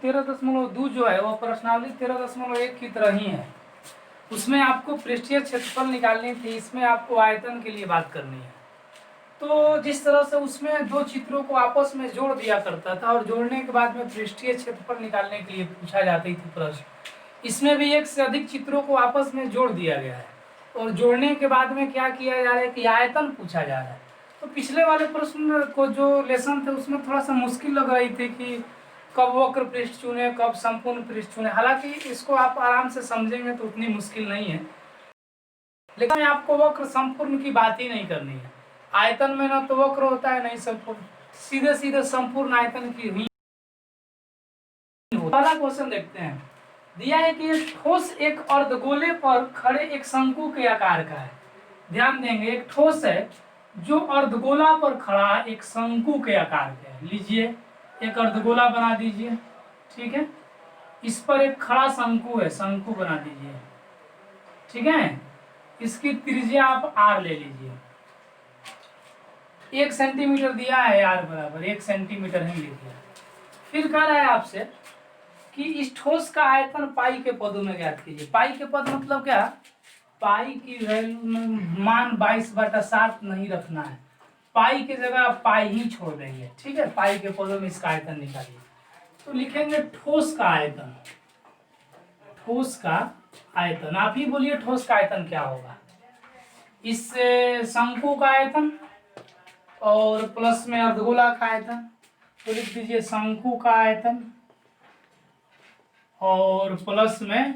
13.2 जो है वो प्रश्नावली 13.1 की तरह ही है। उसमें आपको पृष्ठीय क्षेत्रफल निकालनी थी, इसमें आपको आयतन के लिए बात करनी है। तो जिस तरह से उसमें दो चित्रों को आपस में जोड़ दिया करता था और जोड़ने के बाद में पृष्ठीय क्षेत्रफल निकालने के लिए पूछा जाती थी प्रश्न, इसमें भी एक से अधिक चित्रों को आपस में जोड़ दिया गया है और जोड़ने के बाद में क्या किया जा रहा है कि आयतन पूछा जा रहा है। तो पिछले वाले प्रश्न को जो लेसन थे उसमें थोड़ा सा मुश्किल लग रही थी कि कब वक्र पृष्ठ चुने, कब संपूर्ण पृष्ठ चुने। हालांकि इसको आप आराम से समझेंगे तो उतनी मुश्किल नहीं है, लेकिन आपको वक्र संपूर्ण की बात ही नहीं करनी है। आयतन में ना तो वक्र होता है नहीं संपूर्ण, सीधे सीधे संपूर्ण आयतन की हुई। पहला क्वेश्चन देखते हैं। दिया है कि एक ठोस एक अर्धगोले पर खड़े एक शंकु के आकार का है। ध्यान देंगे, एक ठोस है जो अर्धगोला पर खड़ा एक शंकु के आकार का है। लीजिए एक अर्धगोला बना दीजिए, ठीक है। इस पर एक खड़ा शंकु है, शंकु बना दीजिए, ठीक है। इसकी त्रिज्या आप r ले लीजिए, 1 सेंटीमीटर दिया है, r बराबर 1 सेंटीमीटर ही लिख दिया। फिर कह रहा है आपसे कि इस ठोस का आयतन पाई के पदों में ज्ञात कीजिए। पाई के पद मतलब क्या? पाई की वैल्यू में मान 22/7 नहीं रखना है, पाई की जगह आप पाई ही छोड़ देंगे, ठीक है। पाई के पदों में इसका आयतन निकालिए, तो लिखेंगे ठोस का आयतन। ठोस का आयतन, आप ही बोलिए ठोस का आयतन क्या होगा? इस शंकु का आयतन और प्लस में अर्धगोला का आयतन, तो लिख दीजिए शंकु का आयतन और प्लस में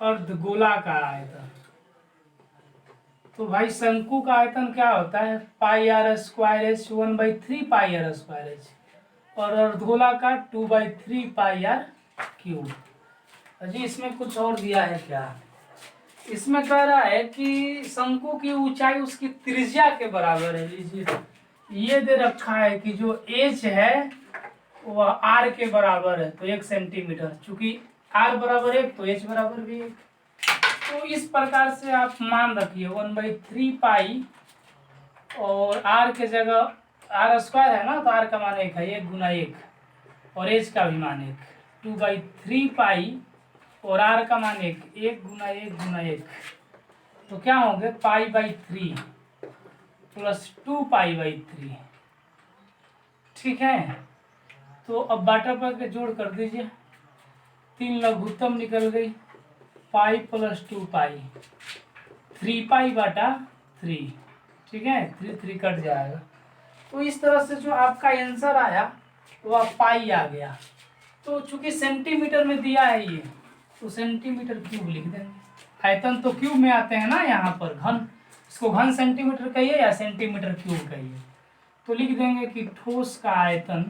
अर्धगोला का आयतन। तो भाई शंकु का आयतन क्या होता है? पाई r स्क्वायर एच 1/3 पाई r स्क्वायर एच, और अर्धगोला का 2/3 पाई r क्यूब। अजी इसमें कुछ और दिया है क्या? इसमें कह रहा है कि शंकु की ऊंचाई उसकी त्रिज्या के बराबर है। लीजिए ये दे रखा है कि जो h है वह r के बराबर है, तो 1 सेंटीमीटर। चूंकि r बराबर 1 तो h बराबर भी 1। तो इस प्रकार से आप मान रखिए 1/3 पाई, और r के जगह r स्क्वायर है ना, तो r का मान 1 है, 1 गुना 1, और h का भी मान 1, 2/3 पाई और r का मान 1, 1 गुना 1 गुना 1, तो क्या होंगे π/3 प्लस 2π/3, ठीक है। तो अब बाटा पर के जोड़ कर दीजिए, 3 लघुत्तम निकल गई, पाई प्लस 2π, 3π/3, ठीक है। 3 कट जाएगा, तो इस तरह से जो आपका आंसर आया वह पाई आ गया। तो चूंकि सेंटीमीटर में दिया है ये, तो सेंटीमीटर क्यूब लिख देंगे। आयतन तो क्यूब में आते हैं ना, यहाँ पर घन, इसको घन सेंटीमीटर कहिए या सेंटीमीटर क्यूब कहिए। तो लिख देंगे कि ठोस का आयतन,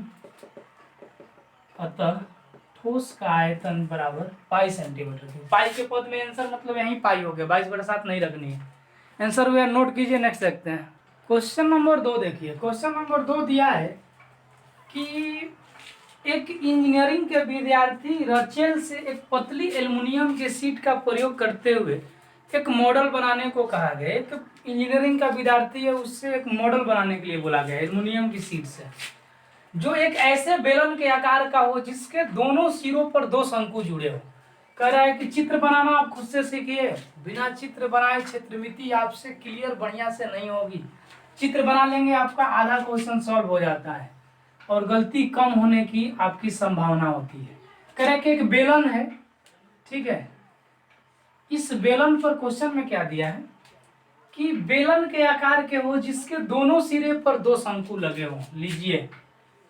अतः ठोस का आयतन बराबर पाई सेंटीमीटर क्यूब। पाई के पद में आंसर मतलब यही पाई हो गया, 22/7 नहीं रखनी है। आंसर हुआ, नोट कीजिए। नेक्स्ट देखते हैं क्वेश्चन नंबर 2। देखिए क्वेश्चन नंबर 2 दिया है कि एक इंजीनियरिंग के विद्यार्थी रचेल से एक पतली एल्युमिनियम के शीट का प्रयोग करते हुए एक मॉडल बनाने को कहा गया। एक इंजीनियरिंग का विद्यार्थी है, उससे एक मॉडल बनाने के लिए बोला गया एल्युमिनियम की शीट से, जो एक ऐसे बेलन के आकार का हो जिसके दोनों सिरों पर 2 शंकु जुड़े हो। कह रहा है कि चित्र बनाना आप खुद से सीखिए, बिना चित्र बनाए क्षेत्रमिति आपसे क्लियर बढ़िया से नहीं होगी। चित्र बना लेंगे आपका आधा क्वेश्चन सॉल्व हो जाता है और गलती कम होने की आपकी संभावना होती है। कह रहा है कि एक बेलन है, ठीक है। इस बेलन पर क्वेश्चन में क्या दिया है कि बेलन के आकार के हो जिसके दोनों सिरे पर 2 शंकु लगे हो। लीजिए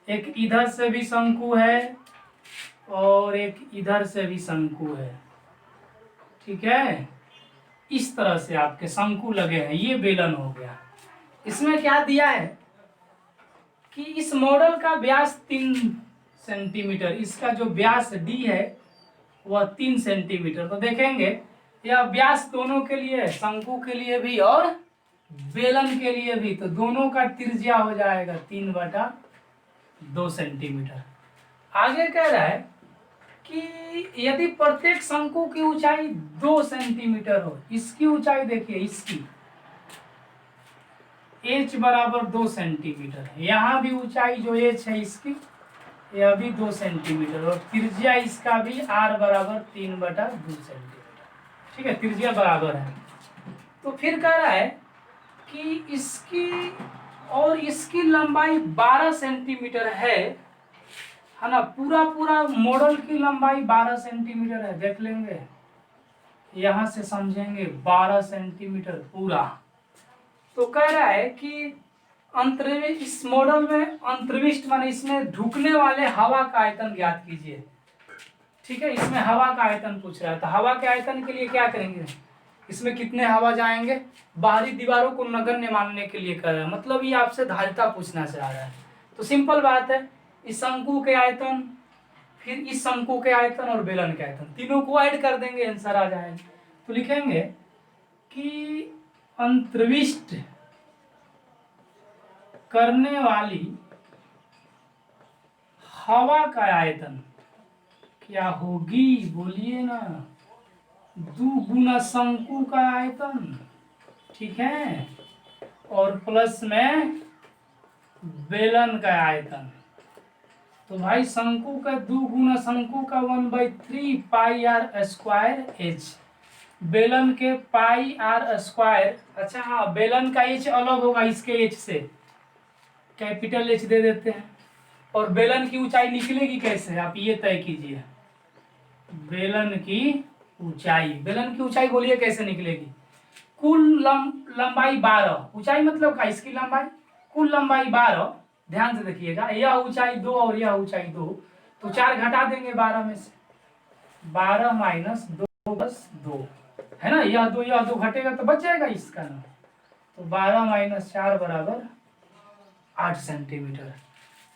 एक इधर से भी शंकु है और एक इधर से भी शंकु है, ठीक है। इस तरह से आपके शंकु लगे हैं, ये बेलन हो गया। इसमें क्या दिया है कि इस मॉडल का व्यास 3 सेंटीमीटर, इसका जो व्यास d है वह 3 सेंटीमीटर। तो देखेंगे यह व्यास दोनों के लिए, शंकु के लिए भी और बेलन के लिए भी, तो दोनों का त्रिज्या हो जाएगा 3/2 सेंटीमीटर। आगे कह रहा है कि यदि प्रत्येक शंकु की ऊंचाई 2 सेंटीमीटर हो, इसकी ऊंचाई देखिए, इसकी h बराबर 2 सेंटीमीटर, यहाँ भी ऊंचाई जो h है इसकी यह भी 2 सेंटीमीटर और त्रिज्या इसका भी r बराबर 3/2 सेंटीमीटर। ठीक है, त्रिज्या बराबर है। तो फिर कह रहा है कि इसकी और इसकी लंबाई 12 सेंटीमीटर है ना। पूरा मॉडल की लंबाई 12 सेंटीमीटर है, देख लेंगे यहां से समझेंगे। 12 सेंटीमीटर पूरा। तो कह रहा है कि इस मॉडल में अंतर्विष्ट माने इसमें ढुकने वाले हवा का आयतन ज्ञात कीजिए। ठीक है, इसमें हवा का आयतन पूछ रहा है। तो हवा के आयतन के लिए क्या करेंगे, इसमें कितने हवा जाएंगे, बाहरी दीवारों को नगण्य मानने के लिए कर रहा है। मतलब ये आपसे धारिता पूछना चाह रहा है। तो सिंपल बात है, इस शंकु के आयतन, फिर इस शंकु के आयतन और बेलन के आयतन, तीनों को ऐड कर देंगे, आंसर आ जाएगा। तो लिखेंगे कि अंतर्विष्ट करने वाली हवा का आयतन क्या होगी, बोलिए ना, 2 गुना शंकु का आयतन। ठीक है, और प्लस में बेलन का आयतन। तो भाई शंकु का 2 गुना शंकु का 1/3 पाई आर स्क्वायर एच, बेलन के पाई आर स्क्वायर। अच्छा हाँ, बेलन का एच अलग होगा इसके एच से, कैपिटल एच दे देते हैं। और बेलन की ऊंचाई निकलेगी कैसे, आप ये तय कीजिए। बेलन की ऊंचाई बोलिए कैसे निकलेगी। कुल लंबाई 12, ऊंचाई मतलब का, इसकी लंबाई, कुल लंबाई 12। ध्यान से देखिएगा, यह ऊंचाई 2 और यह ऊंचाई 2, तो 4 घटा देंगे 12 में से। 12 माइनस 2 बस 2 है ना, यह 2 घटेगा तो बच जाएगा इसका ना। तो 12 माइनस 4 बराबर 8 सेंटीमीटर।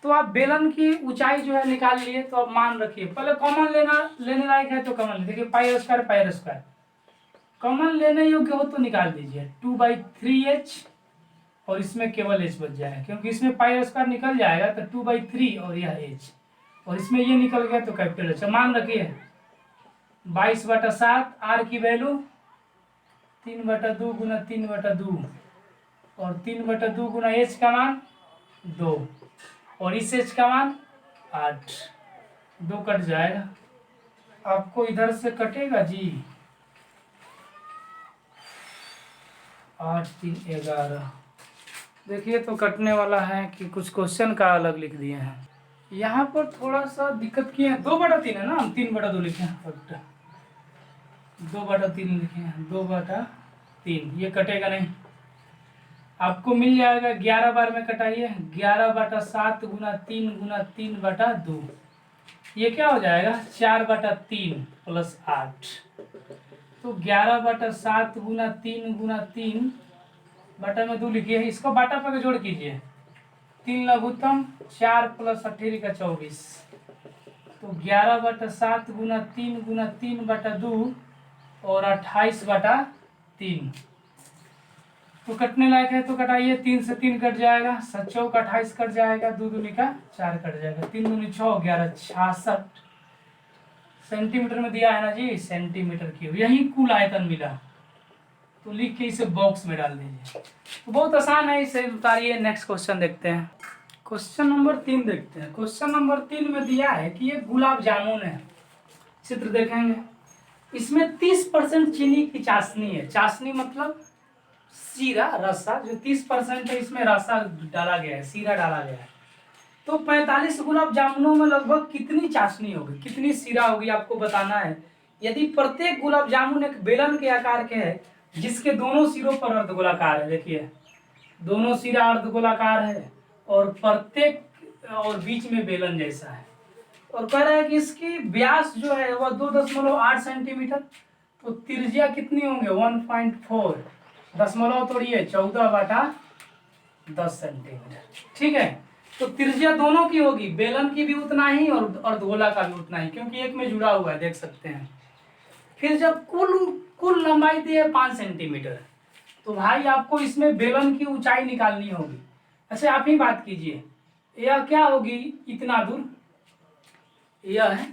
तो आप बेलन की ऊंचाई जो है निकाल लिए। तो अब मान रखिए, पहले कॉमन लेने लायक है तो कॉमन देखिए, पाई स्क्वायर कॉमन लेने योग्य हो तो निकाल दीजिए। 2/3h और इसमें केवल h बच जाएगा, क्योंकि इसमें पाई स्क्वायर निकल जाएगा तो 2/3 और यह h, और इसमें ये निकल गया तो कैपिटल h। मान रखिए 22/7, r की वैल्यू 3/2 गुना 3/2 और 3/2 गुना h का मान 2 और इस h का मान 8। 2 कट जाएगा, आपको इधर से कटेगा जी, 8 3 11। देखिए तो कटने वाला है कि कुछ क्वेश्चन का अलग लिख दिए हैं। यहाँ पर थोड़ा सा दिक्कत किए हैं। 2/3 है ना, हम 3/2 लिखे हैं, 2/3 लिखे हैं, 2/3। ये कटेगा नहीं, आपको मिल जाएगा 11 बार में कटाइए। 11/7 गुना 3 गुना 3/2, ये क्या हो जाएगा 4/3 प्लस 8। तो 11/7 गुना 3 गुना 3 बटा में 2 लिखिए, इसको बाटा पर जोड़ कीजिए। 3 लघुत्तम 4 प्लस 18 का 24। तो 11/7 गुना 3 और 28/3। तो कटने लायक है तो कटाइए, 3 से 3 कट जाएगा, 7 चौक 28 कट जाएगा, 2 दूनी का 4 कट जाएगा, 3 दूनी 6 11 66 सेंटीमीटर में दिया है ना जी, सेंटीमीटर क्यूब। यही कुल आयतन मिला, तो लिख के इसे बॉक्स में डाल दीजिए। तो बहुत आसान है, इसे उतारिए। नेक्स्ट क्वेश्चन देखते हैं। क्वेश्चन नंबर 3 देखते हैं। क्वेश्चन नंबर 3 में दिया है कि ये गुलाब जामुन है। चित्र देखेंगे, इसमें 30% चीनी की चाशनी है। चाशनी मतलब सीरा, रसा, जो 30% है इसमें रसा डाला गया है, सीरा डाला गया है। तो 45 गुलाब जामुनों में लगभग कितनी चाशनी होगी, कितनी सीरा होगी, आपको बताना है। यदि प्रत्येक गुलाब जामुन एक बेलन के आकार के है, जिसके दोनों सिरों पर अर्धगोलाकार है, देखिए दोनों सिरा अर्धगोलाकार है और प्रत्येक और बीच में बेलन जैसा है, और कह रहा है कि इसकी व्यास जो है वह 2.8 सेंटीमीटर। तो त्रिज्या कितनी होंगे 1.4, दशमलव तोड़िए 14/10 सेंटीमीटर। ठीक है, तो त्रिज्या दोनों की होगी, बेलन की भी उतना ही और अर्धगोला का भी उतना ही, क्योंकि एक में जुड़ा हुआ है, देख सकते हैं। फिर जब कुल लंबाई दी है 5 सेंटीमीटर, तो भाई आपको इसमें बेलन की ऊंचाई निकालनी होगी। अच्छा आप ही बात कीजिए, यह क्या होगी इतना दूर, यह है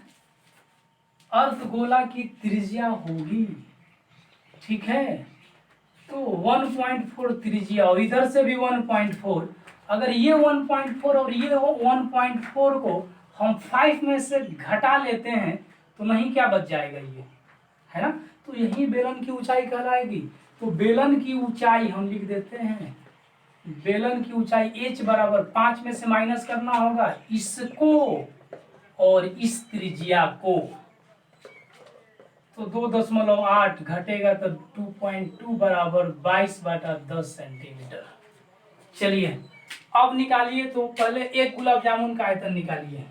अर्धगोला की त्रिज्या होगी। ठीक है, तो 1.4 त्रिज्या और इधर से भी 1.4। अगर ये 1.4 और ये 1.4 को हम 5 में से घटा लेते हैं तो नहीं क्या बच जाएगा ये, है ना। तो यही बेलन की ऊंचाई कहलाएगी। तो बेलन की ऊंचाई हम लिख देते हैं, बेलन की ऊंचाई h बराबर 5 में से माइनस करना होगा इसको और इस त्रिज्या को। तो 2.8 घटेगा तो 2.2 बराबर 22/10 सेंटीमीटर। चलिए अब निकालिए, तो पहले एक गुलाब जामुन का आयतन निकालिए।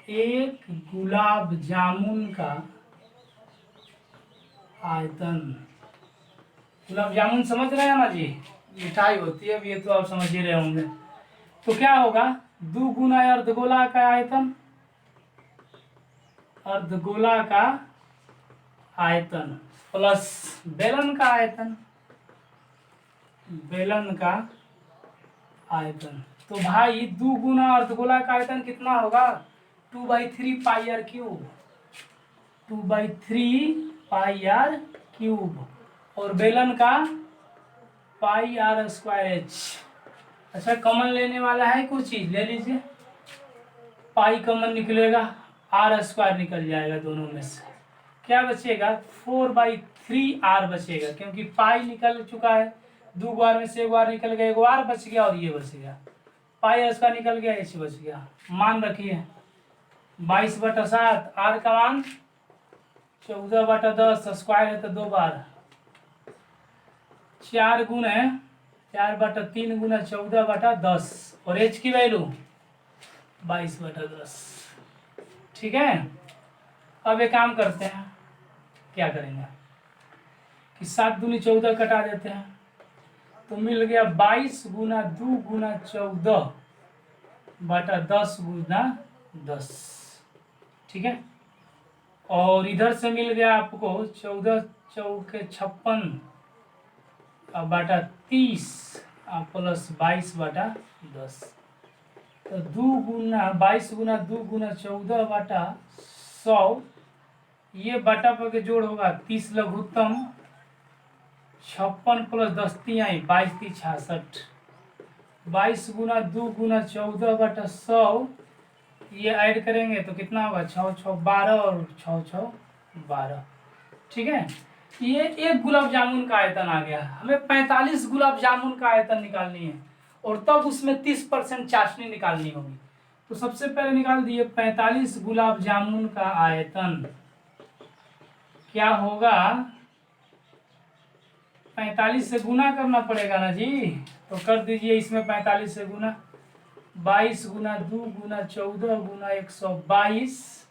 एक गुलाब जामुन का आयतन, गुलाब जामुन समझ रहे हैं ना जी, मिठाई होती है, अब ये तो आप समझ ही रहे होंगे। तो क्या होगा, 2 गुना अर्धगोला का आयतन, अर्धगोला का आयतन प्लस बेलन का आयतन, बेलन का आयतन। तो भाई 2 गुना अर्धगोला का आयतन कितना होगा, 2/3 pi R cube, 2/3 pi R cube, और बेलन का पाई आर स्क्वायर एच। अच्छा कॉमन लेने वाला है कुछ चीज, ले लीजिए, पाई कॉमन निकलेगा, आर स्क्वायर निकल जाएगा दोनों में से, क्या बचेगा 4/3 आर बचेगा, क्योंकि पाई निकल चुका है, 2 बार में से 1 बार निकल गया, 1 बार बच गया और ये बच गया, पाई आर स्क्वायर निकल गया, एच बच गया। मान रखिए 22/7, आर का मान 14/10, स्क्वायर है तो 2 बार, 4 गुना 4/3 गुना 14/10, और एच की वैल्यू 22/10। ठीक है, अब एक काम करते हैं, क्या करेंगे कि 7 दूनी 14 कटा देते हैं, तो मिल गया 22 गुना 2 गुना 14/10 गुना 10। ठीक है, और इधर से मिल गया आपको 14 चौके 56/30 प्लस 22/10। तो 22 गुना 2 गुना 14/100, ये बटा पर के जोड़ होगा 30 लघुत्तम 56 प्लस 10 तिहाई 22 × 66, 22 गुना 2 गुना 14/100, ये ऐड करेंगे तो कितना होगा 6 6 12 और 6 6 12। ठीक है, ये एक गुलाब जामुन का आयतन आ गया। हमें 45 गुलाब जामुन का आयतन निकालनी है और तब उसमें 30% चाशनी निकालनी होगी। तो सबसे पहले निकाल दिए 45 गुलाब जामुन का आयतन क्या होगा, 45 से गुना करना पड़ेगा ना जी, तो कर दीजिए इसमें 45 से गुना, 22 गुना 2 गुना 14 गुना 122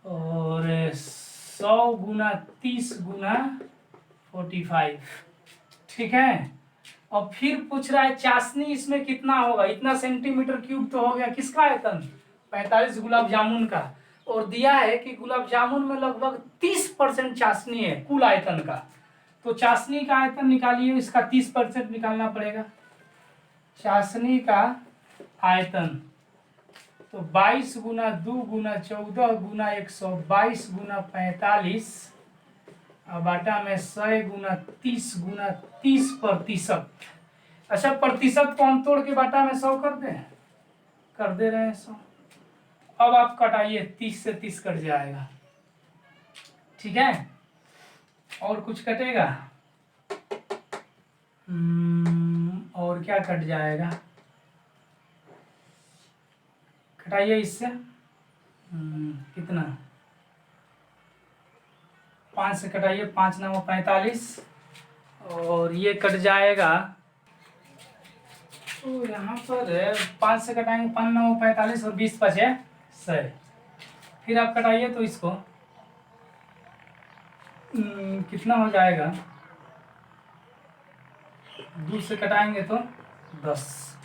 और 100 गुना 30 गुना 45। ठीक है, और फिर पूछ रहा है चाशनी इसमें कितना होगा, इतना सेंटीमीटर क्यूब तो हो गया किसका आयतन, 45 गुलाब जामुन का, और दिया है कि गुलाब जामुन में लगभग 30% चाशनी है कुल आयतन का। तो चाशनी का आयतन निकालिए, इसका 30% निकालना पड़ेगा, चाशनी का आयतन। तो 22 गुना 2 गुना 14 गुना 122 गुना 45 बाटा में 100 गुना 30 गुना 30%। अच्छा प्रतिशत को हम तोड़ के बाटा में 100 कर दें, कर दे रहे हैं 100। अब आप कटाइए, 30 से 30 कट जाएगा। ठीक है, और कुछ कटेगा, और क्या कट जाएगा, कटाइए इससे, कितना 5 से कटाइए, 5 9 45, और ये कट जाएगा, तो यहाँ पर 5 से कटाएंगे 5 9 45 और 20 बचे 100। फिर आप कटाइए तो इसको कितना हो जाएगा, 2 से कटाएंगे तो 10।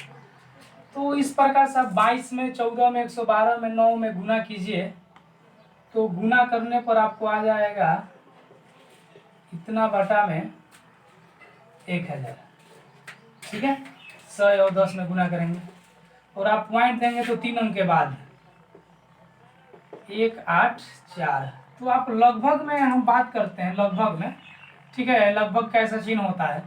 तो इस प्रकार से आप 22 में 14 में 112 में 9 में गुना कीजिए, तो गुना करने पर आपको आ जाएगा इतना बटा में 1000। ठीक है, 100 और 10 में गुना करेंगे और आप पॉइंट देंगे तो 3 अंक के बाद 184। तो आप लगभग में हम बात करते हैं लगभग में, ठीक है, लगभग कैसा चिन्ह होता है,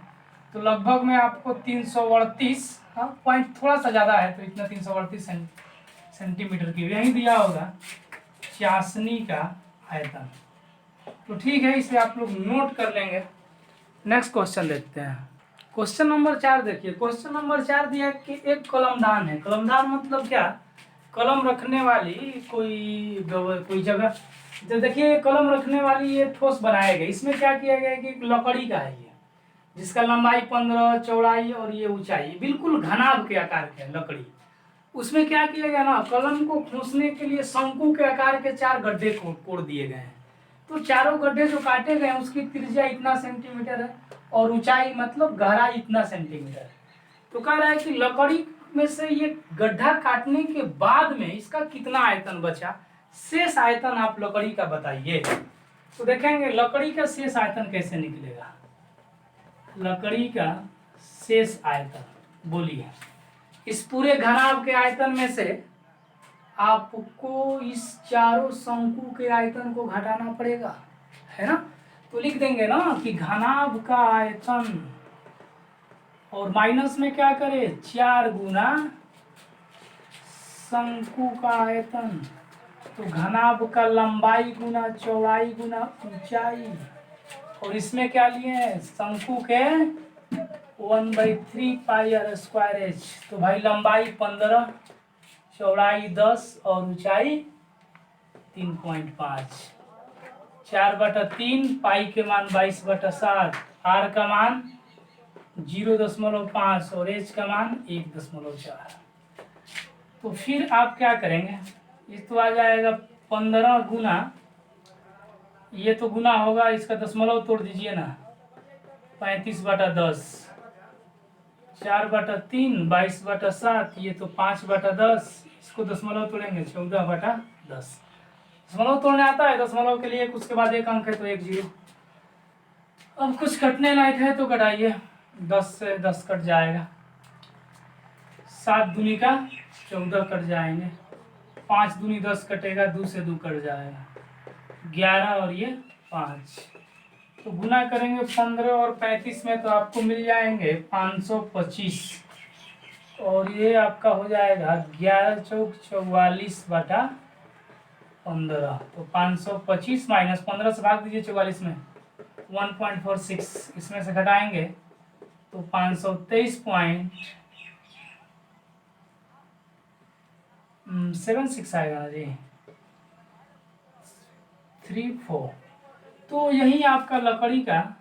तो लगभग में आपको 338, हाँ पॉइंट थोड़ा सा ज़्यादा है तो इतना 338 सेंटीमीटर क्यूब, यही दिया होगा चाशनी का आयतन। तो ठीक है, इसे आप लोग नोट कर लेंगे। नेक्स्ट क्वेश्चन देखते हैं। क्वेश्चन नंबर 4 देखिए। क्वेश्चन नंबर 4 दिया है कि एक कलमदान है। कलमदान मतलब क्या? कलम रखने वाली कोई जगह। तो देखिए कलम रखने वाली ये ठोस बनाया गया। इसमें क्या किया गया है कि एक लकड़ी का है ये, जिसका लंबाई 15, चौड़ाई और ये ऊंचाई बिल्कुल घनाभ के आकार के लकड़ी। उसमें क्या किया गया ना, कलम को खोसने के लिए शंकु के आकार के 4 गड्ढे कोड़ दिए गए हैं। तो चारों गड्ढे जो काटे गए हैं उसकी त्रिज्या इतना सेंटीमीटर है और ऊंचाई मतलब गहराई इतना सेंटीमीटर है। तो कह रहा है कि लकड़ी में से ये गड्ढा काटने के बाद में इसका कितना आयतन बचा, शेष आयतन आप लकड़ी का बताइए। तो देखेंगे लकड़ी का शेष आयतन कैसे निकलेगा। लकड़ी का शेष आयतन बोलिए। इस पूरे घनाभ के आयतन में से आपको इस चारों शंकु के आयतन को घटाना पड़ेगा, है ना। तो लिख देंगे ना कि घनाभ का आयतन और माइनस में क्या करें 4 गुना शंकु का आयतन। तो घनाभ का लंबाई गुना चौड़ाई गुना ऊंचाई, और इसमें क्या लिए हैं शंकु के 1/3 पाई आर स्क्वायर एच। तो भाई लंबाई 15, चौड़ाई 10 और ऊंचाई 3.5। 4/3 पाई के मान 22/7, आर का मान 0.5 और एच का मान 1.4। तो फिर आप क्या करेंगे, इस तो आ जाएगा 15 गुना, ये तो गुना होगा, इसका दशमलव तोड़ दीजिए ना, 35/10, 4/3 22/7, ये तो 5/10, इसको दशमलव तोड़ेंगे 14/10। दशमलव तोड़ने आता है, दशमलव के लिए उसके बाद एक अंक है तो 1 0। अब कुछ कटने लायक है तो कटाइए, 10 से 10 कट जाएगा, 7 दूनी का 14 कट जाएंगे, 5 दूनी 10 कटेगा, 2 से 2 कट जाएगा, 11 और ये 5। तो गुना करेंगे 15 और 35 में तो आपको मिल जाएंगे 525, और ये आपका हो जाएगा 11 चौक 44/15। तो 525 माइनस 15 से भाग दीजिए 44 में, 1.46, इसमें से घटाएंगे तो 523.76 आएगा ना जी, 34। तो यही आपका लकड़ी का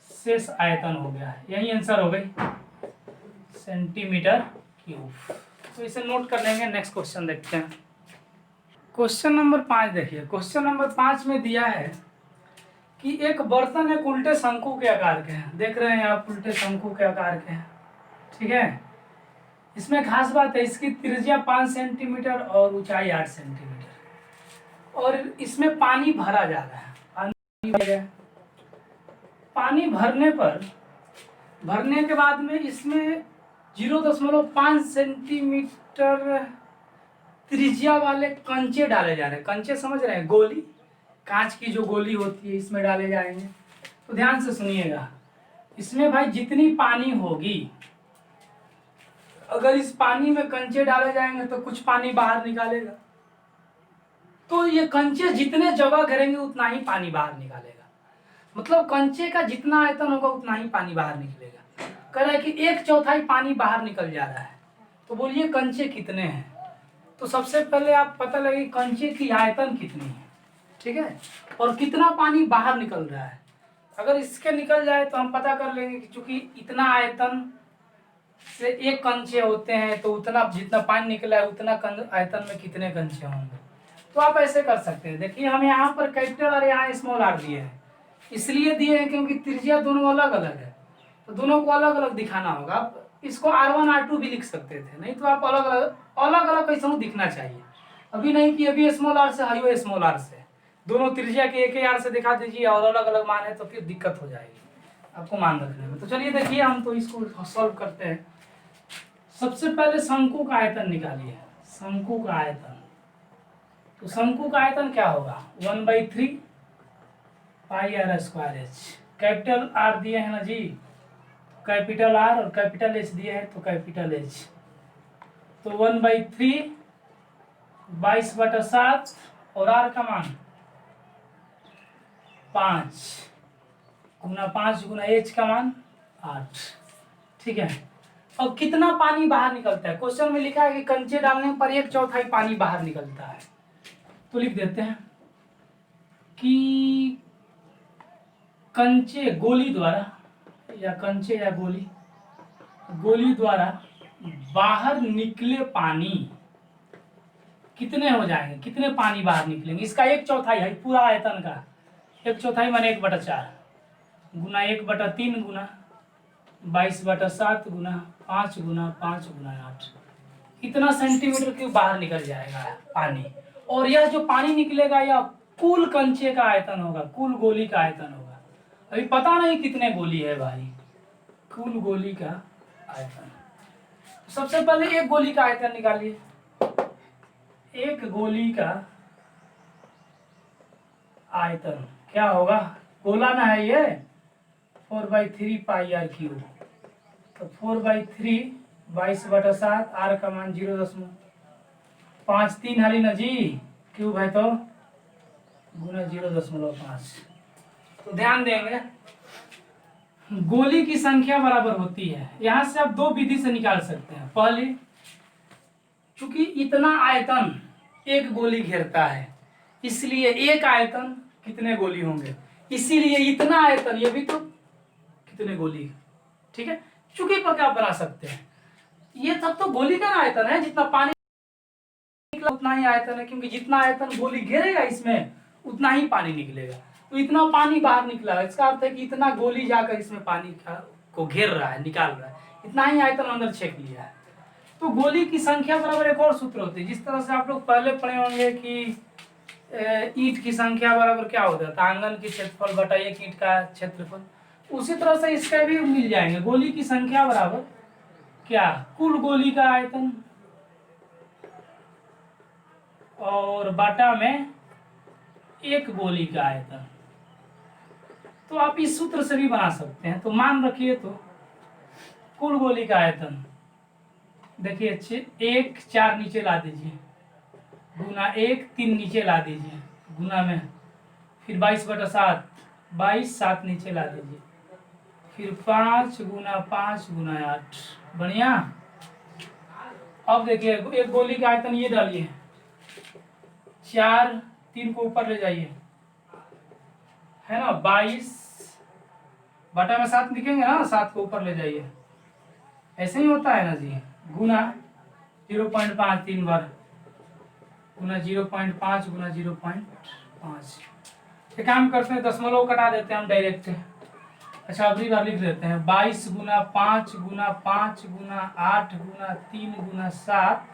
शेष आयतन हो गया, यही आंसर हो गई सेंटीमीटर क्यूब। तो इसे नोट कर लेंगे। नेक्स्ट क्वेश्चन देखते हैं। क्वेश्चन नंबर 5 देखिए। क्वेश्चन नंबर 5 में दिया है कि एक बर्तन एक उल्टे शंकु के आकार के हैं, देख रहे हैं आप उल्टे शंकु के आकार के हैं, ठीक है। इसमें खास बात है इसकी त्रिज्या 5 सेंटीमीटर और ऊंचाई 8 सेंटीमीटर, और इसमें पानी भरा जा रहा है। पानी भरने के बाद में इसमें 0.5 सेंटीमीटर त्रिज्या वाले कंचे डाले जा रहे हैं। कंचे समझ रहे हैं, गोली, कांच की जो गोली होती है इसमें डाले जाएंगे। तो ध्यान से सुनिएगा, इसमें भाई जितनी पानी होगी, अगर इस पानी में कंचे डाले जाएंगे तो कुछ पानी बाहर निकालेगा, तो ये कंचे जितने जगह घेरेंगे उतना ही पानी बाहर निकालेगा। मतलब कंचे का जितना आयतन होगा उतना ही पानी बाहर निकलेगा। कह रहा है कि 1/4 पानी बाहर निकल जा रहा है। तो बोलिए कंचे कितने हैं। तो सबसे पहले आप पता लगे कंचे की आयतन कितनी है, ठीक है, और कितना पानी बाहर निकल रहा है। अगर इसके निकल जाए तो हम पता कर लेंगे कि चूंकि इतना आयतन से एक कंचे होते हैं, तो उतना जितना पानी निकला है उतना आयतन में कितने कंचे होंगे। तो आप ऐसे कर सकते हैं। देखिए हम यहाँ पर कैपिटल और यहाँ स्मॉल आर दिए हैं, इसलिए दिए हैं क्योंकि त्रिज्या दोनों अलग अलग है, तो दोनों को अलग अलग दिखाना होगा। आप इसको R1 R2 भी लिख सकते थे, नहीं तो आप अलग अलग कैसे दिखना चाहिए। अभी नहीं कि अभी स्मॉल आर से हाईवे स्मॉल आर से, दोनों त्रिज्या के एक ही आर से दिखा दीजिए और अलग अलग मान है तो फिर दिक्कत हो जाएगी आपको मान रखने में। तो चलिए देखिए हम तो इसको सॉल्व करते हैं। सबसे पहले शंकु का आयतन निकालिए। शंकु का आयतन, तो शंकु का आयतन क्या होगा 1/3 pi R square H. Capital R दिए हैं ना जी, कैपिटल आर और कैपिटल एच दिया है तो कैपिटल एच, तो 1/3 22/7 और आर का मान 5 गुना 5 गुना एच का मान 8। ठीक है, अब कितना पानी बाहर निकलता है? क्वेश्चन में लिखा है कि कंचे डालने पर 1/4 पानी बाहर निकलता है, तो लिख देते हैं कि कंचे गोली द्वारा या कंचे या गोली द्वारा बाहर निकले पानी कितने हो जाएंगे, कितने पानी बाहर निकलेंगे? इसका 1/4 है पूरा आयतन का, 1/4 माने 1/4 गुना 1/3 गुना 22/7 गुना 5 गुना 5 गुना 8, इतना सेंटीमीटर क्यूब बाहर निकल जाएगा पानी। और यह जो पानी निकलेगा यह कुल कंचे का आयतन होगा, कुल गोली का आयतन होगा। अभी पता नहीं कितने गोली है भाई, कुल गोली का आयतन। सबसे पहले एक गोली का आयतन निकालिए। एक गोली का आयतन क्या होगा? गोला ना है ये, 4/3 पाई आर क्यूब, तो 4/3 22/7 आर का मान 0.5 3 हाली ना जी, क्यूब है तो गुना 0.5। तो ध्यान देंगे गोली की संख्या बराबर होती है, यहां से आप दो विधि से निकाल सकते हैं। पहले चूंकि इतना आयतन एक गोली घेरता है, इसलिए एक आयतन कितने गोली होंगे, इसीलिए इतना आयतन, ये भी तो कितने गोली। ठीक है, चूंकि पर क्या बना सकते हैं, ये सब तो गोली का आयतन है, जितना पानी निकला उतना ही आयतन है, क्योंकि जितना आयतन गोली घेरेगा इसमें उतना ही पानी निकलेगा। तो इतना पानी बाहर निकला, इसका अर्थ है कि इतना गोली जाकर इसमें पानी को घेर रहा है, निकाल रहा है, इतना ही आयतन अंदर छेक लिया है। तो गोली की संख्या बराबर एक और सूत्र होती है, जिस तरह से आप लोग पहले पढ़े होंगे कि ईंट की संख्या बराबर क्या होता था, आंगन की क्षेत्रफल बटा एक ईंट का क्षेत्रफल। उसी तरह से इसका भी मिल जाएंगे, गोली की संख्या बराबर क्या, कुल गोली का आयतन और बटा में एक गोली का आयतन। तो आप इस सूत्र से भी बना सकते हैं। तो मान रखिए तो कुल गोली का आयतन देखिए अच्छे, 1 4 नीचे ला दीजिए, गुना 1 3 नीचे ला दीजिए, गुना में फिर 22/7 22 7 नीचे ला दीजिए, फिर 5 गुना 5 गुना 8। बढ़िया। अब देखिए एक गोली का आयतन ये डालिए, 4 3 को ऊपर ले जाइए, है ना, 22 बटा में 7 लिखेंगे ना, 7 को ऊपर ले जाइए, ऐसे ही होता है ना जी, गुना 0.5 3 बार, गुना 0.5 गुना 0.5। एक काम करते हैं, दशमलव कटा देते हैं हम डायरेक्ट। अच्छा अगली बार लिख देते हैं, 22 गुना 5 गुना 5 गुना 8 गुना 3 गुना 7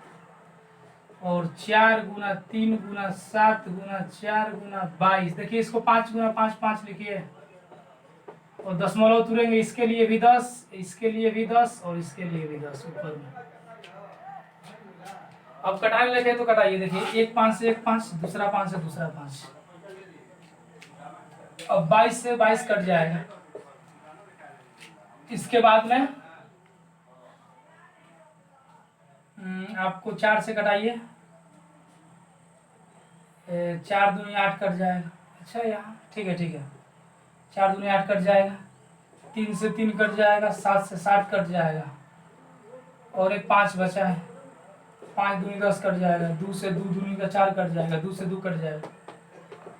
और 4 गुना 3 गुना 7 गुना 4 गुना 22। देखिए इसको 5 गुना 5 5 लिखिए और दशमलव तुरेंगे, इसके लिए भी 10, इसके लिए भी 10 और इसके लिए भी 10 ऊपर में। अब कटाने लगे तो कटाइए, देखिए एक 5 से एक 5, दूसरा 5 से दूसरा 5। अब 22 से 22 कट जाएगा। इसके बाद में आपको 4 से कटाइए, 4 दूनी 8 कट जाएगा। अच्छा यहाँ ठीक है, ठीक है, 4 दूनी 8 कट जाएगा, 3 से 3 कट जाएगा, 7 से 7 कट जाएगा और एक 5 बचा है, 5 दूनी 10 कट जाएगा, 2 से 2 दूनी का 4 कट जाएगा, 2 से 2 कट जाएगा,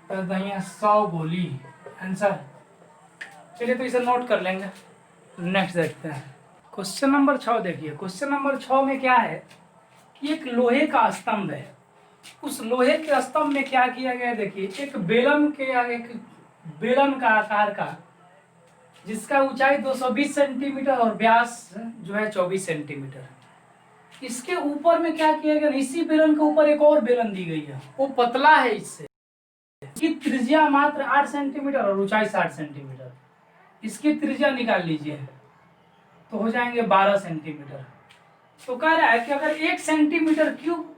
तो यहाँ 100 गोली आंसर। चलिए तो इसे नोट कर लेंगे। नेक्स्ट देखते हैं क्वेश्चन नंबर 6। देखिए क्वेश्चन नंबर 6 में क्या है कि एक लोहे का स्तंभ है, उस लोहे के स्तंभ में क्या किया गया है, देखिए एक बेलन का आकार का, जिसका ऊंचाई 220 सेंटीमीटर और व्यास जो है 24 सेंटीमीटर। इसके ऊपर में क्या किया गया, इसी बेलन के ऊपर एक और बेलन दी गई है, वो पतला है, इससे इसकी त्रिज्या मात्र 8 सेंटीमीटर और ऊंचाई 60 सेंटीमीटर। इसकी त्रिज्या निकाल लीजिए तो हो जाएंगे 12 सेंटीमीटर। तो कह रहा है कि अगर 1 सेंटीमीटर क्यूब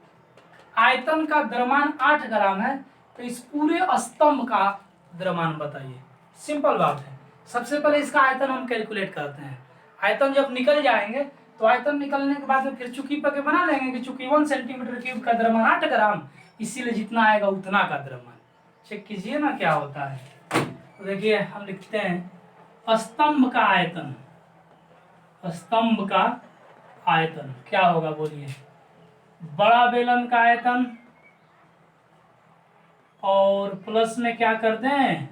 आयतन का द्रव्यमान 8 ग्राम है तो इस पूरे स्तंभ का द्रव्यमान बताइए। सिंपल बात है, सबसे पहले इसका आयतन हम कैलकुलेट करते हैं। आयतन जब निकल जाएंगे तो आयतन निकलने के बाद में फिर चुकी पे बना लेंगे कि चूंकि 1 सेंटीमीटर क्यूब का द्रव्यमान 8 ग्राम, इसीलिए जितना आएगा उतना का द्रव्यमान। चेक कीजिए ना क्या होता है। तो देखिए हम लिखते हैं स्तंभ का आयतन, स्तंभ का आयतन क्या होगा बोलिए, बड़ा बेलन का आयतन और प्लस में क्या कर दें,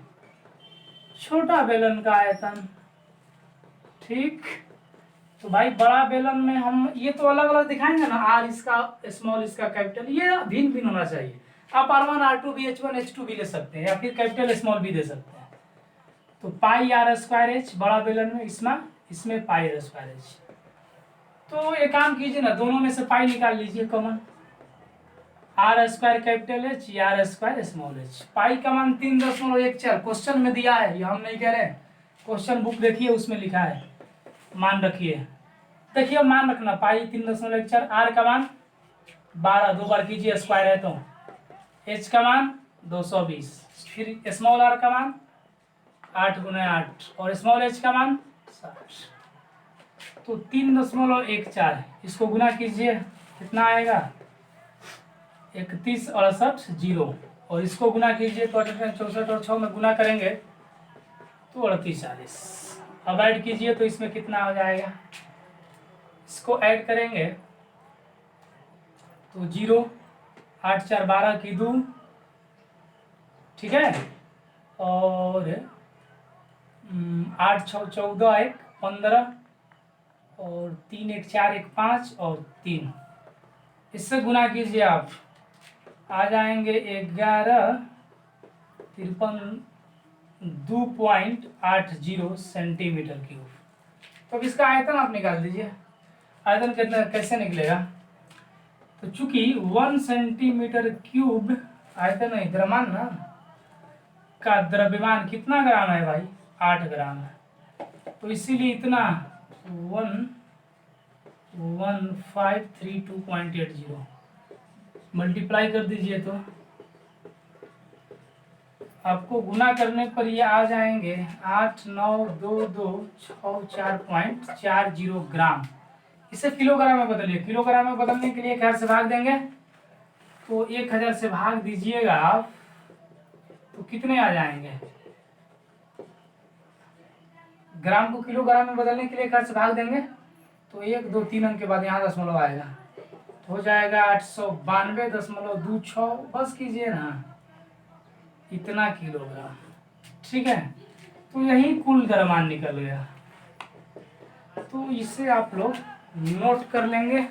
छोटा बेलन का आयतन। ठीक, तो भाई बड़ा बेलन में हम ये तो अलग अलग दिखाएंगे ना, आर इसका स्मॉल इसका कैपिटल, ये भिन्न भिन्न होना चाहिए। आप R1 R2 भी H1 H2 भी ले सकते हैं या फिर कैपिटल स्मॉल भी दे सकते हैं। तो पाई आर स्क्वायर एच बड़ा बेलन में, इसमें पाई आर स्क्वायर एच। तो एक काम कीजिए ना, दोनों में से पाई निकाल लीजिए common, R square capital H या R square small H. Pi का मान 3.14 क्वेश्चन में दिया है, ये हम नहीं कह रहे, क्वेश्चन बुक देखिए उसमें लिखा है, मान रखिए। देखिए मान रखना पाई 3.14, आर का मान 12, 2 बार कीजिए स्क्वायर है तो, एच का मान 220, फिर स्मॉल आर का मान 8 गुना 8 और स्मॉल एच का मान 60। तो 3.14, इसको गुना कीजिए कितना आएगा 3168 और इसको गुना कीजिए तो 64 और 6 में गुना करेंगे तो 3840। अब ऐड कीजिए तो इसमें कितना हो जाएगा, इसको ऐड करेंगे तो 0, 8 4 12 की 2, ठीक है, और 8 6 14 1 15 और 3 1 4 1 5 और 3, इससे गुना कीजिए आप, आ जाएंगे 11 53 2.80 सेंटीमीटर क्यूब। तो अब इसका आयतन आप निकाल दीजिए, आयतन कितना कैसे निकलेगा, तो चूंकि 1 सेंटीमीटर क्यूब आयतन है, द्रव्यमान ना का द्रव्यमान कितना ग्राम है भाई, 8 ग्राम है, तो इसीलिए इतना 1532.80 मल्टीप्लाई कर दीजिए तो आपको गुना करने पर ये आ जाएंगे 892264.40 ग्राम। इसे किलोग्राम में बदलिए, किलोग्राम में बदलने के लिए 1000 से भाग देंगे, तो 1000 से भाग दीजिएगा आप तो कितने आ जाएंगे, ग्राम को किलोग्राम में बदलने के लिए 1000 से भाग देंगे तो 1 2 3 अंक के बाद यहाँ दशमलव आएगा, तो हो जाएगा 892.26, बस कीजिए ना, इतना किलोग्राम। ठीक है, तो यही कुल द्रव्यमान निकल गया, तो इसे आप लोग नोट कर लेंगे।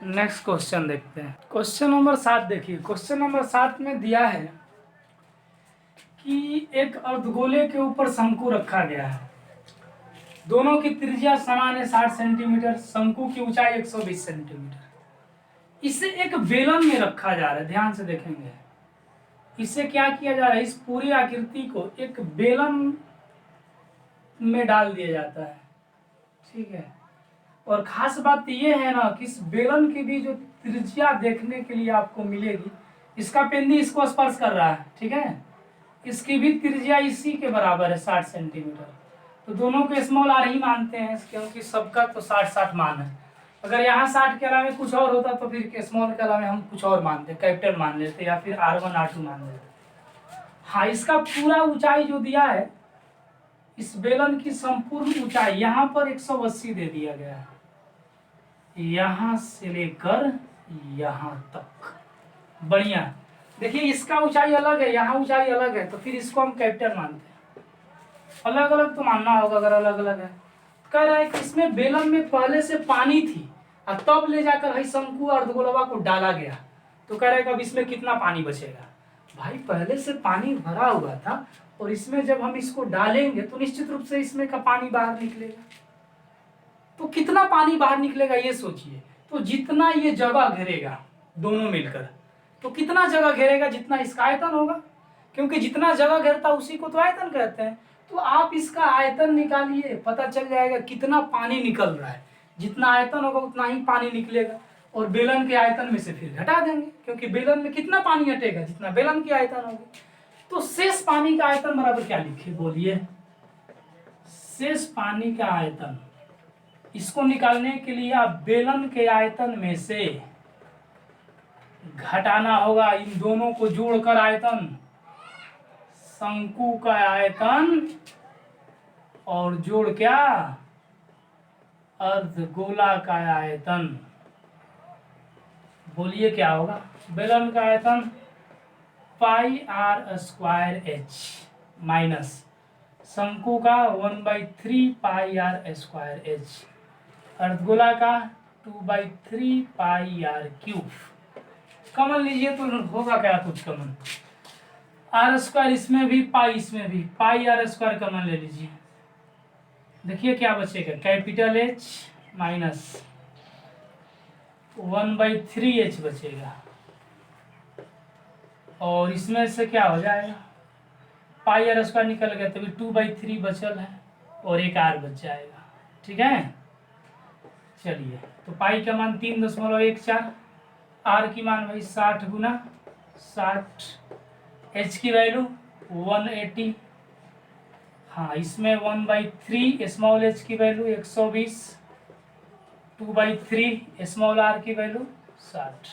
नेक्स्ट क्वेश्चन देखते हैं, क्वेश्चन नंबर 7 देखिए। क्वेश्चन नंबर 7 में दिया है कि एक अर्धगोले के ऊपर शंकु रखा गया है, दोनों की त्रिज्या समान है 60 सेंटीमीटर, शंकु की ऊंचाई 120 सेंटीमीटर। इसे एक बेलन में रखा जा रहा है, ध्यान से देखेंगे, इससे क्या किया जा रहा है, इस पूरी आकृति को एक बेलन में डाल दिया जाता है। ठीक है, और खास बात ये है ना कि इस बेलन की भी जो त्रिज्या देखने के लिए आपको मिलेगी, इसका पेंदी इसको स्पर्श कर रहा है, ठीक है, इसकी भी त्रिज्या इसी के बराबर है 60 सेंटीमीटर। तो दोनों को स्मॉल आर ही मानते हैं क्योंकि सबका तो 60-60 मान है। अगर यहाँ 60 के अलावा कुछ और होता तो फिर स्मॉल के अलावा हम कुछ और मानते, कैपिटल मान लेते या फिर R1 R2 मान लेते। हाँ, इसका पूरा ऊंचाई जो दिया है, इस बेलन की संपूर्ण ऊंचाई यहाँ पर 180 दे दिया गया है, यहाँ से लेकर यहाँ तक। बढ़िया, देखिए इसका ऊंचाई अलग है, यहाँ ऊंचाई अलग है, तो फिर इसको हम कैपिटल मानते हैं। अलग अलग तो मानना होगा अगर अलग अलग है। कह रहा है कि इसमें बेलन में पहले से पानी थी और तब ले जाकर हई शंकु अर्धगोलवा को डाला गया, तो कह रहा है कि अब इसमें कितना पानी बचेगा। भाई पहले से पानी भरा हुआ था और इसमें जब हम इसको डालेंगे तो निश्चित रूप से इसमें का पानी बाहर निकलेगा, तो कितना पानी बाहर निकलेगा ये सोचिए। तो जितना ये जगह घेरेगा दोनों मिलकर, तो कितना जगह घेरेगा, जितना इसका आयतन होगा, क्योंकि जितना जगह घेरता उसी को तो आयतन कहते हैं। तो आप इसका आयतन निकालिए, पता चल जाएगा कितना पानी निकल रहा है। जितना आयतन होगा उतना ही पानी निकलेगा, और बेलन के आयतन में से फिर घटा देंगे, क्योंकि बेलन में कितना पानी हटेगा, जितना बेलन की आयतन होगी। तो शेष पानी का आयतन बराबर क्या लिखे बोलिए, शेष पानी का आयतन इसको निकालने के लिए आप बेलन के आयतन में से घटाना होगा इन दोनों को जोड़कर आयतन, शंकु का आयतन और जोड़ क्या, अर्धगोला का आयतन। बोलिए क्या होगा, बेलन का आयतन पाई आर स्क्वायर एच माइनस शंकु का 1/3 पाई आर स्क्वायर एच, अर्धगोला का 2/3 पाई आर क्यूब। कॉमन लीजिए तो होगा क्या, कुछ कॉमन, आर स्क्वायर इसमें भी पाई इसमें भी, पाई आर स्क्वायर कॉमन ले लीजिए। देखिए क्या बचेगा, कैपिटल एच माइनस 1/3 एच बचेगा, और इसमें से क्या हो जाएगा, पाई आर स्क्वायर निकल गया, तभी 2/3 बचल है और एक आर बच जाएगा। ठीक है, चलिए तो पाई का मान 3.14, आर की मान भाई 60 गुना 60, एच की वैल्यू 180, हाँ इसमें 1/3 स्मॉल एच की वैल्यू 120, 2/3 स्मॉल आर की वैल्यू 60।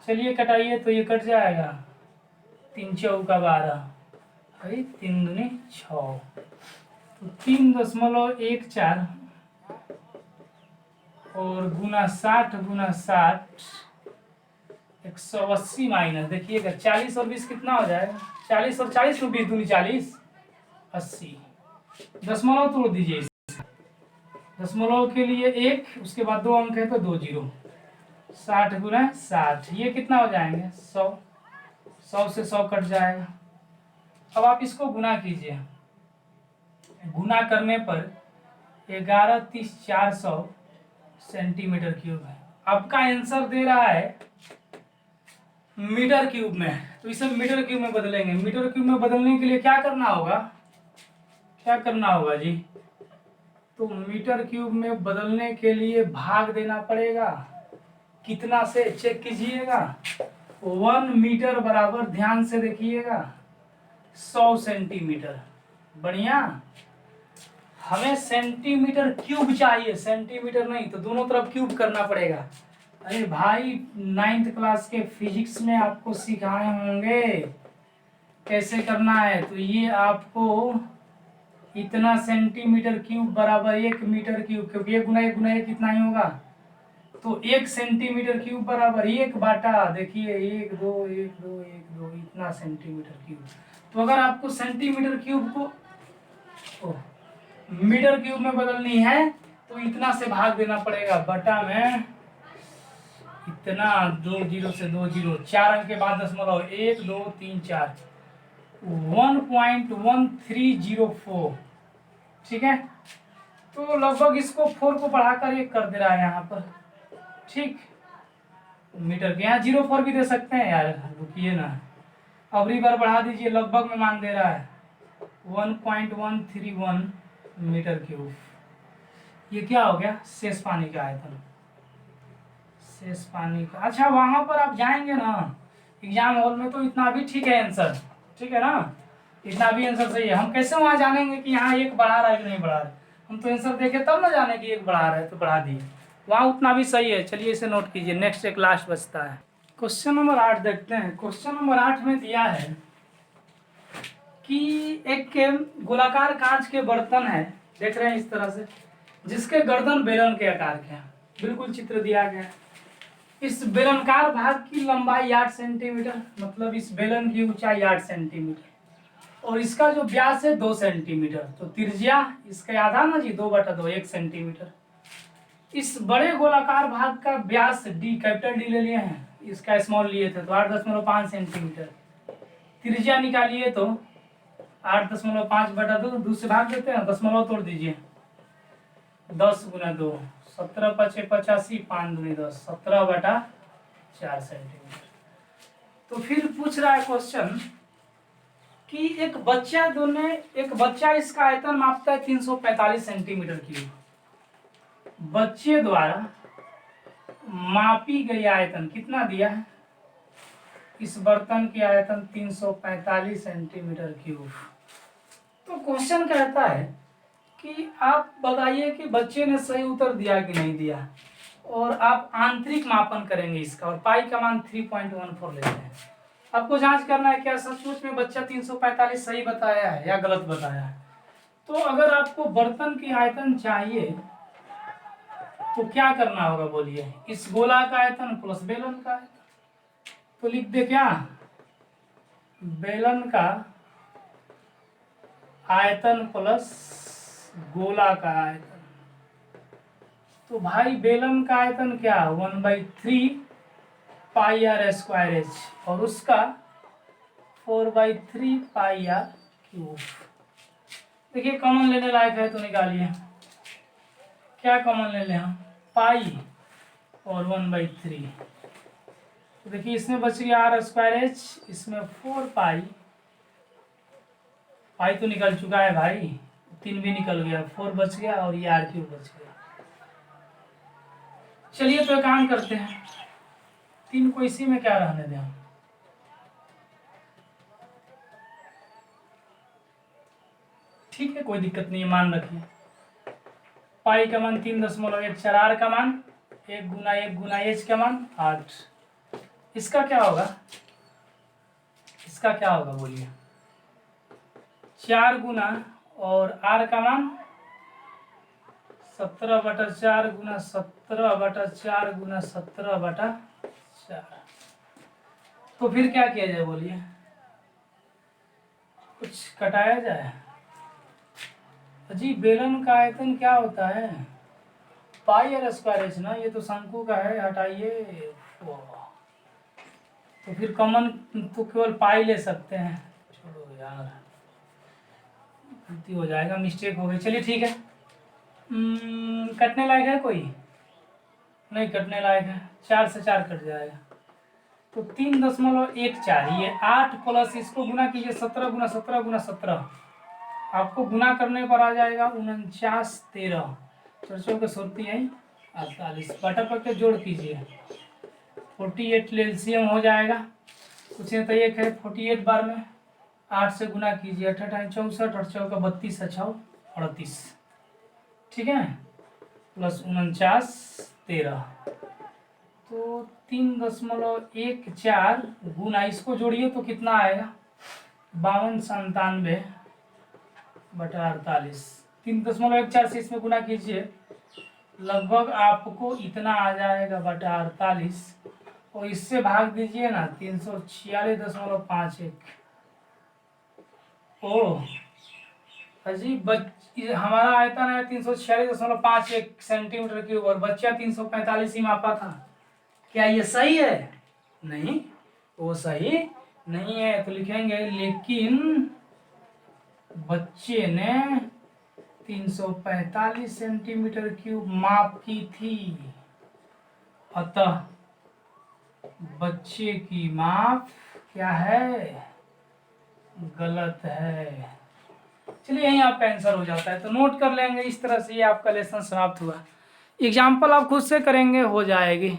चलिए कटाइए तो ये कट जाएगा, 3 चौका 12 भाई 3 दूनी 6, तो 3.14 और गुना 60 गुना 60 180 माइनस, देखिएगा 40 और 20 कितना हो जाएगा, 40 और 40 में 20 दूनी 40 80, दशमलव तोड़ दीजिए, दशमलव के लिए 1, उसके बाद 2 अंक है तो 2 जीरो, 60 गुना 60 ये कितना हो जाएंगे 100, 100 से 100 कट जाएगा। अब आप इसको गुना कीजिए, गुना करने पर 11 30 400 सेंटीमीटर क्यूब है। आपका आंसर दे रहा है मीटर क्यूब में, तो इसे मीटर क्यूब में बदलेंगे। मीटर क्यूब में बदलने के लिए क्या करना होगा, क्या करना होगा जी, तो मीटर क्यूब में बदलने के लिए भाग देना पड़ेगा, कितना से चेक कीजिएगा, 1 मीटर बराबर, ध्यान से देखिएगा 100 सेंटीमीटर। बढ़िया, हमें सेंटीमीटर क्यूब चाहिए, सेंटीमीटर नहीं, तो दोनों तरफ क्यूब करना पड़ेगा। अरे भाई 9th क्लास के फिजिक्स में आपको सिखाए होंगे कैसे करना है, तो ये आपको इतना सेंटीमीटर क्यूब बराबर 1 मीटर क्यूब, क्योंकि 1 गुना 1 कितना ही होगा, तो 1 सेंटीमीटर क्यूब बराबर 1 बाटा, देखिए 1 2 1 2 1 2 इतना सेंटीमीटर क्यूब। तो अगर आपको सेंटीमीटर क्यूब को मीटर क्यूब में बदलनी है तो इतना से भाग देना पड़ेगा, बटा में इतना, 2 जीरो से 2 जीरो, 4 अंक के बाद दशमलव, 1 2 3 4, 1.1304। ठीक है, तो लगभग इसको 4 को बढ़ाकर 1 कर दे रहा है यहाँ पर। ठीक, मीटर के यहाँ 04 भी दे सकते हैं यार, रुकिए ना, अगली बार बढ़ा दीजिए, लगभग में मान दे रहा है 1.131 मीटर क्यूब। ये क्या हो गया, शेष पानी का आयतन, शेष पानी का। अच्छा वहां पर आप जाएंगे ना एग्जाम हॉल में, तो इतना भी ठीक है आंसर, ठीक है ना, इतना भी आंसर सही है। हम कैसे वहां जानेंगे कि यहाँ 1 बढ़ा रहा है कि नहीं बढ़ा रहा है, हम तो आंसर देखे तब ना जाने कि 1 बढ़ा रहा है तो बढ़ा दिए, वहाँ उतना भी सही है। चलिए इसे नोट कीजिए, नेक्स्ट एक लास्ट बचता है। क्वेश्चन नंबर 8 देखते हैं। क्वेश्चन नंबर 8 में दिया है कि एक गोलाकार कांच के बर्तन है, देख रहे हैं इस तरह से, जिसके गर्दन बेलन के आकार के हैं, बिल्कुल चित्र दिया गया है। इस बेलनकार भाग की लंबाई 8 सेंटीमीटर, मतलब इस बेलन की ऊंचाई 8 सेंटीमीटर, और इसका जो व्यास है 2 सेंटीमीटर, तो त्रिज्या इसका आधा ना जी, 2/2 1 सेंटीमीटर। इस बड़े गोलाकार भाग का व्यास डी, कैपिटल डी ले लिए हैं, इसका स्मॉल लिए थे तो 8.5 सेंटीमीटर। त्रिज्या निकालिए तो 8.5/2, 2 से भाग देते हैं, दशमलव तोड़ दीजिए, 10 गुना 2, 17 5 85, 5 दूनी 10, 17/4 सेंटीमीटर। तो फिर पूछ रहा है क्वेश्चन कि एक बच्चा इसका आयतन मापता है 345 सेंटीमीटर क्यूब। बच्चे द्वारा मापी गई आयतन कितना दिया है, इस बर्तन की आयतन 345 सेंटीमीटर क्यूब। तो क्वेश्चन कहता है कि आप बताइए कि बच्चे ने सही उत्तर दिया कि नहीं दिया, और आप आंतरिक मापन करेंगे इसका, और पाई का मान 3.14 लेते हैं। आपको जांच करना है क्या सचमुच में बच्चा 345 सही बताया है या गलत बताया है। तो अगर आपको बर्तन की आयतन चाहिए तो क्या करना होगा बोलिए, इस गोला का आयतन प्लस बेलन का आयतन। तो लिख दे क्या, बेलन का आयतन प्लस गोला का आयतन। तो भाई बेलन का आयतन क्या, 1/3 पाई आर स्क्वायर एच, और उसका 4/3 पाई आर क्यूब। देखिए कॉमन लेने लायक है तो निकालिए, क्या कॉमन ले लें हम, पाई और 1/3। तो देखिए इसमें बच गया आर स्क्वायर एच, इसमें 4 पाई, पाई तो निकल चुका है भाई, 3 भी निकल गया, 4 बच गया और ये आर क्यूब बच गया। चलिए तो एक काम करते हैं, 3 को इसी में क्या रहने दें हम, ठीक है कोई दिक्कत नहीं है, मान रखिए। पाई का मान 3.14, आर का मान 1 गुना एच का मान 8। इसका क्या होगा, इसका क्या होगा बोलिए, 4 गुना और आर का मान 17/4 गुना 17/4 गुना 17/4। तो फिर क्या किया जाए बोलिए, कुछ कटाया जाए। जी बेलन का आयतन क्या होता है, पाई आर स्क्वायर एच ना, ये तो शंकु का है, हटाइए। तो फिर कॉमन तो केवल पाई ले सकते हैं, छोड़ो यार गलती हो जाएगा, मिस्टेक हो गई। चलिए ठीक है, कटने लायक है कोई, नहीं कटने लायक है, 4 से 4 कट जाएगा। तो 3.14, ये 8 प्लस इसको गुना कीजिए 17 गुना 17 गुना 17, आपको गुना करने पर आ जाएगा 49 13, चर्चों के सोती है 48, बटा पर के जोड़ कीजिए 48 एलसीएम हो जाएगा। कुछ नहीं तो एक है 48 बार में 8 से गुना कीजिए, 8 64 और 4 का 32 अच्छा 38, ठीक है, प्लस 49 13। तो 3.14 गुना इसको जोड़िए तो कितना आएगा, 5297 बटा 48। 3.14 से इसमें गुना कीजिए, लगभग आपको इतना आ जाएगा बटा 48, और इससे भाग दीजिए ना 346.51। ओह अजीब, हमारा आयतन है 346.51 सेंटीमीटर क्यूब, और बच्चा 345 ही मापा था। क्या ये सही है, नहीं वो सही नहीं है, तो लिखेंगे लेकिन बच्चे ने 345 सेंटीमीटर क्यूब माप की थी, अतः बच्चे की माप क्या है, गलत है। चलिए यहीं आपका आंसर हो जाता है, तो नोट कर लेंगे। इस तरह से ये आपका लेसन समाप्त हुआ। एग्जाम्पल आप खुद से करेंगे हो जाएगी।